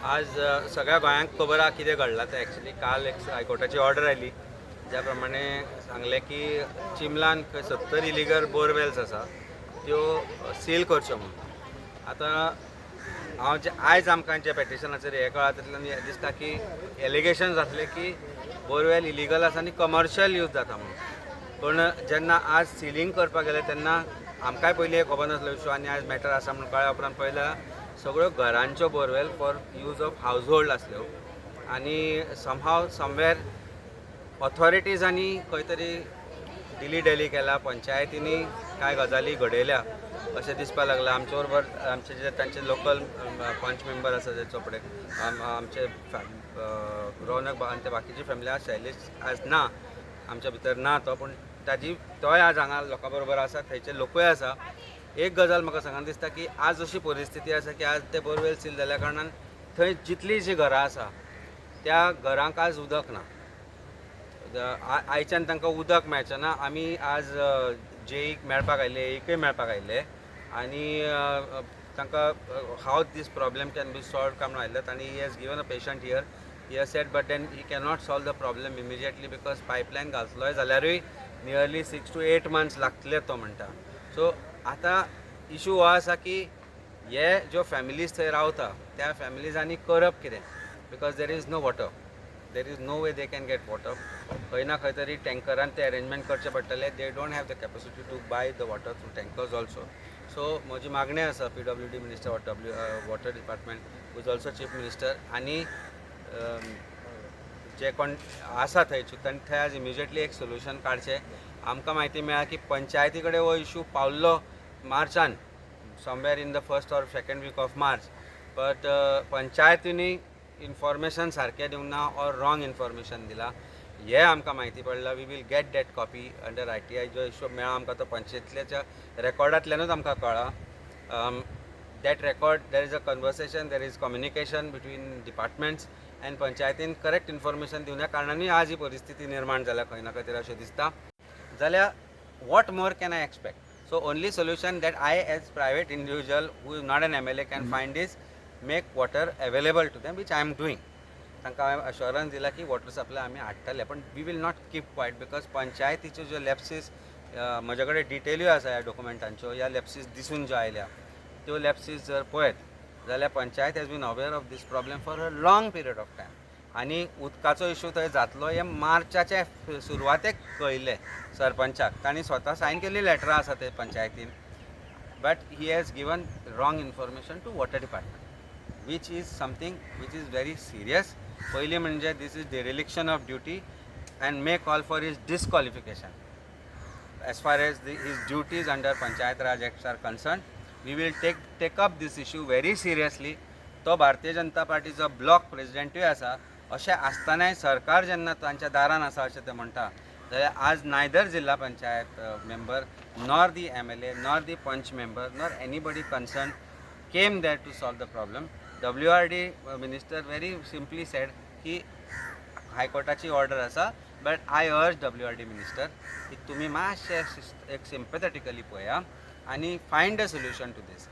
आज सगळ्या गोंयांक खबर आहा कितें घडलां तें. एक्चुली काल एक हायकोर्टाची ऑर्डर आयली ज्या प्रमाणे सांगलें की चिमलान 70 इलिगल बोरवेल्स आसा त्यो सील करच्यो म्हणून. आतां आयज आमकां जे पेटिशनाचेर हें कळ्ळा तातूंतल्यान हें दिसता की एलिगेशन जातलें की बोरवेल इलिगल आसा आनी कमर्शियल यूज जाता म्हणून. पूण जेन्ना आज सिलींग करपाक गेले तेन्ना आमकांय पयलीं खबर नासलो इशू आनी आयज मॅटर आसा म्हणून कळ्ळ्या उपरांत पळयल्या सगळ्यो घरांच्यो borewell for use of households आसल्यो आनी समहाव समवेर ऑथॉरिटीजांनी खंय तरी दिली डेली केला, पंचायतींनी कांय गजाली घडयल्या अशें दिसपाक लागलां. आमचे बरोबर आमचे जे तांचे लोकल पंच मेंबर आसा जे चोपडे आमचे रौनक आनी ते बाकीची फॅमिली आसा. शैलेश आज ना आमच्या भितर ना तो, पूण तोय आज हांगा लोकां बरोबर आसा, थंयचे लोकूय आसा. एक गजाल म्हाका सांगून दिसता की आज अशी परिस्थिती आसा की आज ते बोरवेल सील जाल्ल्या कारणान थंय जितली जी घरां आसा त्या घरांक आज उदक ना. आयच्यान तांकां उदक मेळचें ना. आमी आज जेईक मेळपाक आयले, एकय मेळपाक आयले आनी तांकां हाव दीस प्रॉब्लेम कॅन बी सॉल्व काय म्हणून आयल्यात. आनी he has given a patient here. He has said but then he cannot solve the problem immediately because pipeline घातलोय जाल्यारूय नियरली 6 to 8 months लागतले तो म्हणटा. सो आतां इशू हो आसा की हे ज्यो फॅमिलीज थंय रावता त्या फॅमिलीजांनी करप कितें, because there is no water, there is no way they can get water. खंय ना खंय तरी टँकरान ते अरेंजमेंट करचे पडटले. They don't have the capacity to buy the water through tankers also. So म्हजी मागणी आसा PWD minister water department who's also chief minister आनी जे कोण आसा थंयचे थंय आज इमिजिएटली एक सोल्युशन काडचें. आमकां म्हायती मेळ्ळा की पंचायती कडेन हो इशू पावल्लो मार्चान, somewhere in the 1st or 2nd week of March, but पंचायतींनी इन्फॉर्मेशन सारकें दिवंक ना ऑर रॉंग इन्फॉर्मेशन दिला हे आमकां म्हायती पडला. We will get that copy under ITI. जो इशू मेळ्ळा आमकां तो पंचायतीच्या रेकॉर्डांतल्यानूच आमकां कळ्ळा. That record there is a conversation, there is communication between departments and पंचायतीन करेक्ट इन्फॉर्मेशन दिवल्या कारणानूय आज ही परिस्थिती निर्माण जाल्या खंय ना खंय तरी अशें दिसता. जाल्यार what more can I expect? So only solution that I as private individual who is not an MLA can find is make water available to them, which I am doing. तांकां हांवें अश्योरन्स दिला की वॉटर सप्लाय आमी हाडटले, पण we will not keep quiet because पंचायतीच्यो ज्यो lapses म्हजे कडेन डिटेल्यूय आसा ह्या डॉक्युमेंटांच्यो, ह्या लॅप्सीस दिसून ज्यो आयल्या त्यो लॅप्सीस जर पळयत जाल्यार panchayat has been aware of this problem for a long period of time. आनी उदकाचो इशू थंय जातलो हे मार्चाचे सुरवातेक कळिल्लें सरपंचाक. तांणी स्वता सायन केल्ली लेटरां आसा ते पंचायतीन, but he has given wrong information to water department which is something which is very serious. पयलीं म्हणजे this is dereliction of duty and may call for his disqualification as far as his duties under Panchayat Raj acts are concern. We will take up this issue very seriously. तो भारतीय जनता पार्टीचो block प्रेसिडेंटूय आसा. अशें आसतनाय सरकार जेन्ना तांच्या दारान आसा अशें ते म्हणटा जाल्यार आज नायदर जिल्हा panchayat member nor the MLA nor the panch member nor anybody concern came there to solve the problem. WRD minister very simply said की हायकोर्टाची ऑर्डर आसा, but I urge WRD minister की तुमी मातशें एक सिम्पॅथेटिकली पळया आनी find a solution to this.